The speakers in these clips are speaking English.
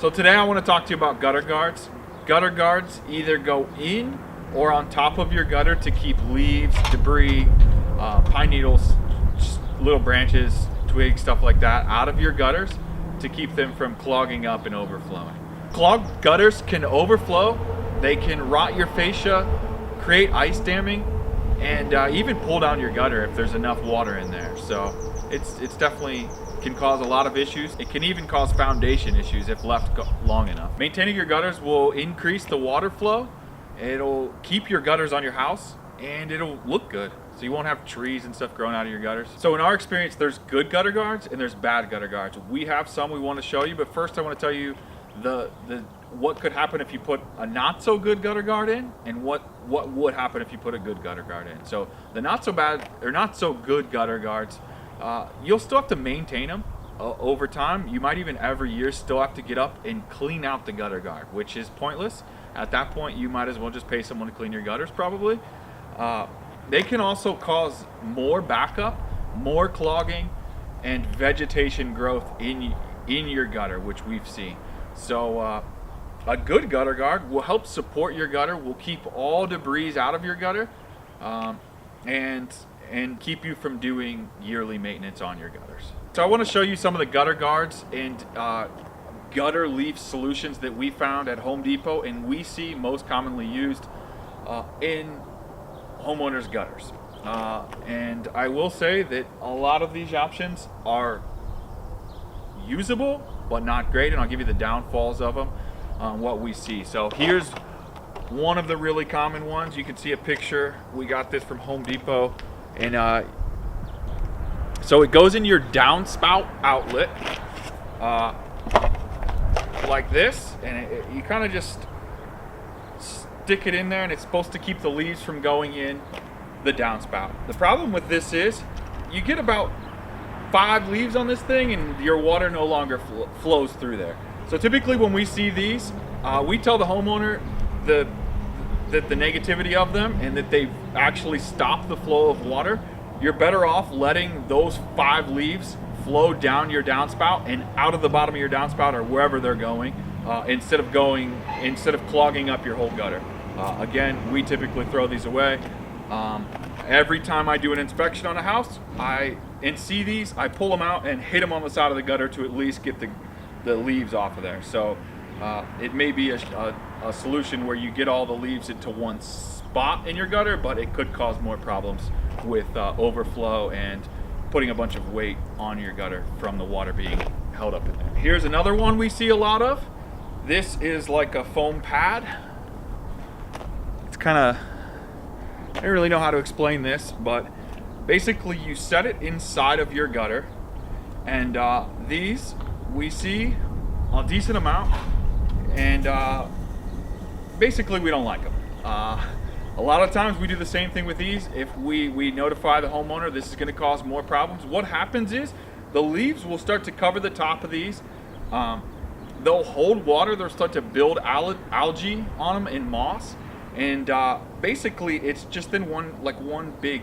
So today I want to talk to you about gutter guards. Gutter guards either go in or on top of your gutter to keep leaves, debris, pine needles, little branches, twigs, stuff like that out of your gutters to keep them from clogging up and overflowing. Clogged gutters can overflow, they can rot your fascia, create ice damming, and even pull down your gutter if there's enough water in there. So it's definitely can cause a lot of issues. It can even cause foundation issues if left long enough. Maintaining your gutters will increase the water flow. It'll keep your gutters on your house and it'll look good. So you won't have trees and stuff growing out of your gutters. So in our experience, there's good gutter guards and there's bad gutter guards. We have some we want to show you, but first I want to tell you what could happen if you put a not so good gutter guard in and what would happen if you put a good gutter guard in. So the not so bad or not so good gutter guards, you'll still have to maintain them over time. You might even every year still have to get up and clean out the gutter guard, which is pointless. At that point, you might as well just pay someone to clean your gutters probably. They can also cause more backup, more clogging, and vegetation growth in your gutter, which we've seen. So a good gutter guard will help support your gutter, will keep all debris out of your gutter, and keep you from doing yearly maintenance on your gutters. So I want to show you some of the gutter guards and gutter leaf solutions that we found at Home Depot and we see most commonly used in homeowners' gutters. And I will say that a lot of these options are usable but not great, and I'll give you the downfalls of them, what we see. So here's one of the really common ones. You can see a picture. We got this from Home Depot. And so it goes in your downspout outlet like this, and you kind of just stick it in there, and it's supposed to keep the leaves from going in the downspout. The problem with this is you get about 5 leaves on this thing and your water no longer flows through there. So typically when we see these, we tell the homeowner the negativity of them and that they've actually stopped the flow of water. You're better off letting those 5 leaves flow down your downspout and out of the bottom of your downspout or wherever they're going, instead of clogging up your whole gutter. Again, we typically throw these away. Every time I do an inspection on a house and see these, I pull them out and hit them on the side of the gutter to at least get the leaves off of there. So it may be a solution where you get all the leaves into one spot in your gutter, but it could cause more problems with overflow and putting a bunch of weight on your gutter from the water being held up in there. Here's another one we see a lot of. This is like a foam pad. It's kind of, I don't really know how to explain this, but basically you set it inside of your gutter, and these we see a decent amount, and basically we don't like them. A lot of times we do the same thing with these. If we notify the homeowner this is going to cause more problems, what happens is the leaves will start to cover the top of these. They'll hold water, they'll start to build algae on them and moss, and basically it's just in one big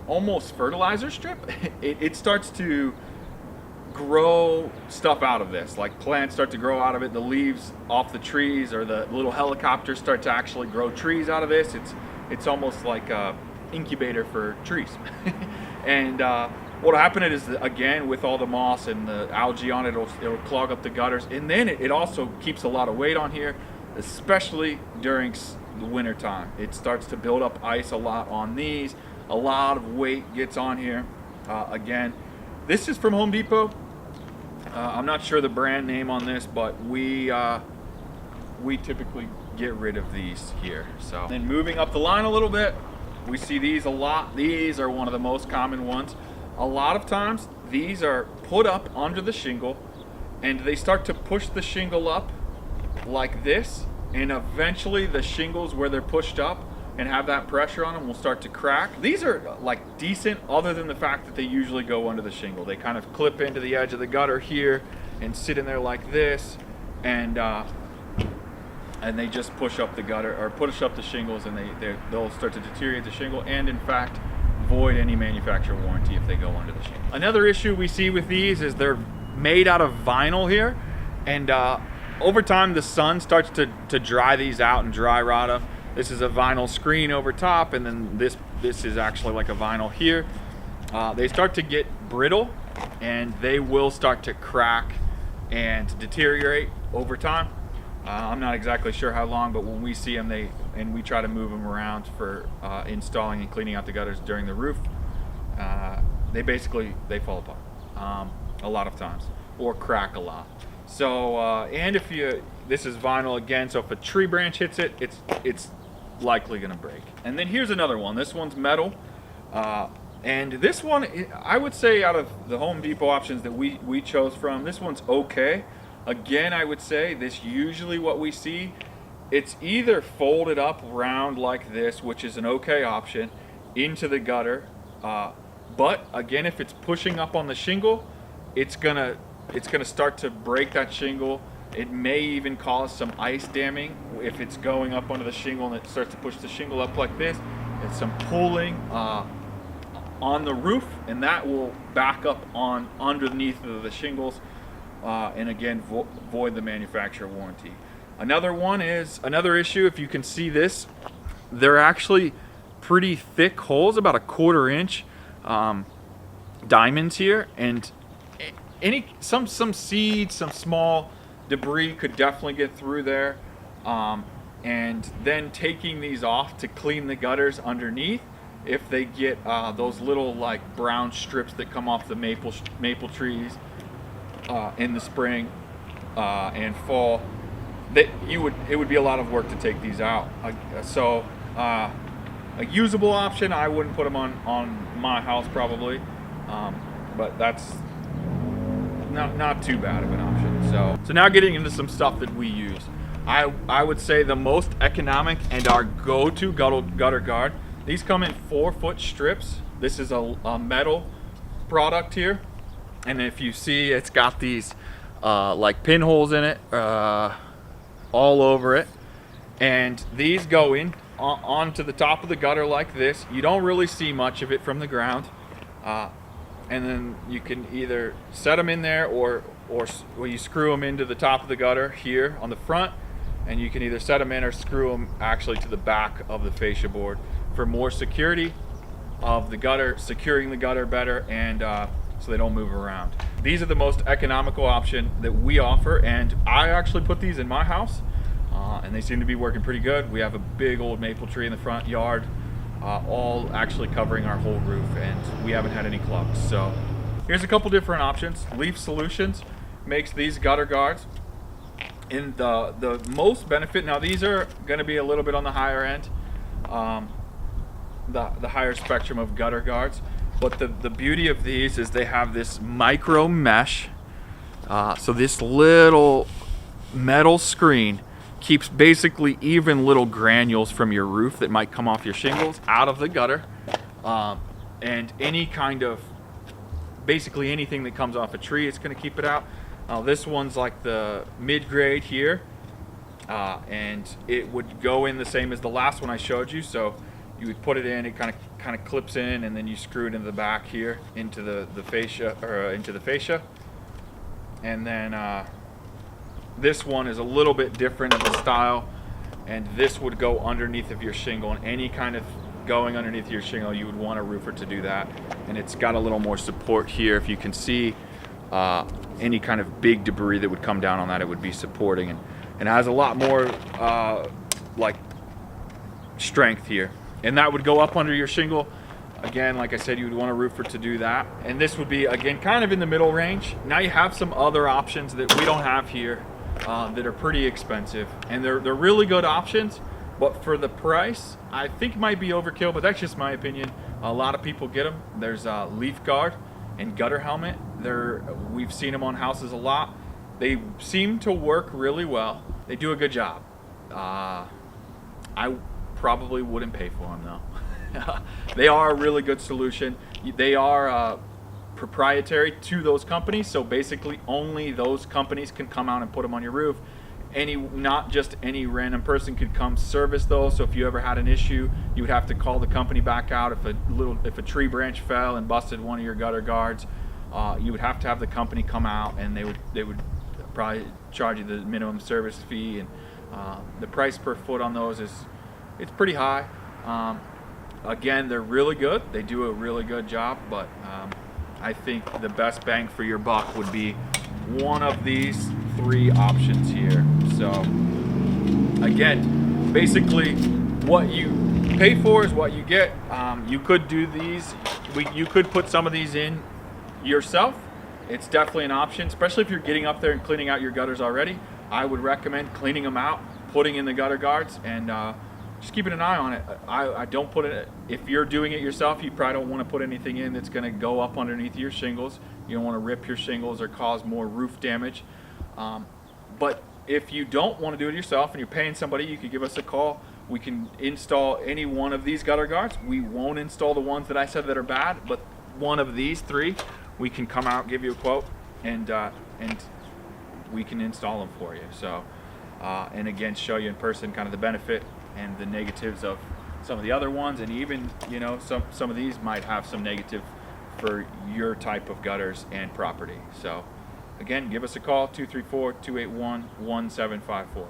almost fertilizer strip. It starts to grow stuff out of this, like plants start to grow out of it, the leaves off the trees or the little helicopters start to actually grow trees out of this. It's almost like a incubator for trees. And what'll happen is, again, with all the moss and the algae on it, it'll clog up the gutters, and then it also keeps a lot of weight on here, especially during the winter time. It starts to build up ice a lot on these. A lot of weight gets on here. Again, this is from Home Depot. I'm not sure the brand name on this, but we typically get rid of these here. So then moving up the line a little bit, we see these a lot. These are one of the most common ones. A lot of times these are put up under the shingle and they start to push the shingle up like this, and eventually the shingles where they're pushed up and have that pressure on them will start to crack. These are like decent, other than the fact that they usually go under the shingle. They kind of clip into the edge of the gutter here and sit in there like this, and they just push up the gutter or push up the shingles, and they'll start to deteriorate the shingle and in fact void any manufacturer warranty if they go under the shingle. Another issue we see with these is they're made out of vinyl here, And over time, the sun starts to dry these out and dry rot them. This is a vinyl screen over top, and then this is actually like a vinyl here. They start to get brittle, and they will start to crack and deteriorate over time. I'm not exactly sure how long, but when we see them, and we try to move them around for installing and cleaning out the gutters during the roof, they fall apart a lot of times, or crack a lot. So and this is vinyl again, so if a tree branch hits it, it's likely going to break. And then here's another one. This one's metal, and this one, I would say, out of the Home Depot options that we chose from, this one's okay. Again, I would say this usually what we see, it's either folded up round like this, which is an okay option, into the gutter, but again, if it's pushing up on the shingle, it's gonna start to break that shingle. It may even cause some ice damming if it's going up onto the shingle and it starts to push the shingle up like this. It's some pulling on the roof, and that will back up on underneath of the shingles, and again void the manufacturer warranty. Another issue, if you can see this, they're actually pretty thick holes, about 1/4 inch diamonds here, and some seeds, some small debris could definitely get through there, and then taking these off to clean the gutters underneath, if they get those little like brown strips that come off the maple trees in the spring and fall, it would be a lot of work to take these out. So a usable option, I wouldn't put them on my house probably, but that's not too bad of an option. So now getting into some stuff that we use. I would say the most economic and our go-to gutter guard. These come in 4-foot strips. This is a metal product here, and if you see, it's got these like pinholes in it all over it, and these go in onto the top of the gutter like this. You don't really see much of it from the ground, and then you can either set them in there or you screw them into the top of the gutter here on the front, and you can either set them in or screw them actually to the back of the fascia board for more security of the gutter, securing the gutter better, and so they don't move around. These are the most economical option that we offer, and I actually put these in my house, and they seem to be working pretty good. We have a big old maple tree in the front yard, all actually covering our whole roof, and we haven't had any clumps. So here's a couple different options. Leaf Solutions makes these gutter guards in the most benefit. Now these are going to be a little bit on the higher end, the higher spectrum of gutter guards, but the beauty of these is they have this micro mesh, so this little metal screen keeps basically even little granules from your roof that might come off your shingles out of the gutter, and any kind of, basically anything that comes off a tree, it's going to keep it out. This one's like the mid-grade here, and it would go in the same as the last one I showed you. So you would put it in, it kind of clips in, and then you screw it into the back here, into the fascia, or into the fascia. And then this one is a little bit different in the style, and this would go underneath of your shingle, and any kind of going underneath your shingle, you would want a roofer to do that. And it's got a little more support here. If you can see any kind of big debris that would come down on that, it would be supporting, and has a lot more like strength here. And that would go up under your shingle. Again, like I said, you would want a roofer to do that. And this would be, again, kind of in the middle range. Now you have some other options that we don't have here that are pretty expensive, and they're really good options, but for the price, I think might be overkill, but that's just my opinion. A lot of people get them. There's Leaf Guard and Gutter Helmet. We've seen them on houses a lot. They seem to work really well. They do a good job. I probably wouldn't pay for them though. They are a really good solution. They are proprietary to those companies, so basically only those companies can come out and put them on your roof. Not just any random person could come service those. So if you ever had an issue, you would have to call the company back out. If a tree branch fell and busted one of your gutter guards, you would have to have the company come out, and they would probably charge you the minimum service fee, and the price per foot on those it's pretty high. Again, they're really good. They do a really good job, but I think the best bang for your buck would be one of these 3 options here. So again, basically what you pay for is what you get. You could do these. You could put some of these in yourself. It's definitely an option, especially if you're getting up there and cleaning out your gutters already. I would recommend cleaning them out, putting in the gutter guards, and just keeping an eye on it. I don't put it, if you're doing it yourself, you probably don't want to put anything in that's going to go up underneath your shingles. You don't want to rip your shingles or cause more roof damage. But if you don't want to do it yourself and you're paying somebody, you could give us a call. We can install any one of these gutter guards. We won't install the ones that I said that are bad, but one of these 3, we can come out, give you a quote, and we can install them for you. So, and again, show you in person kind of the benefit and the negatives of some of the other ones, and even, you know, some of these might have some negative for your type of gutters and property. So again, give us a call, 234-281-1754.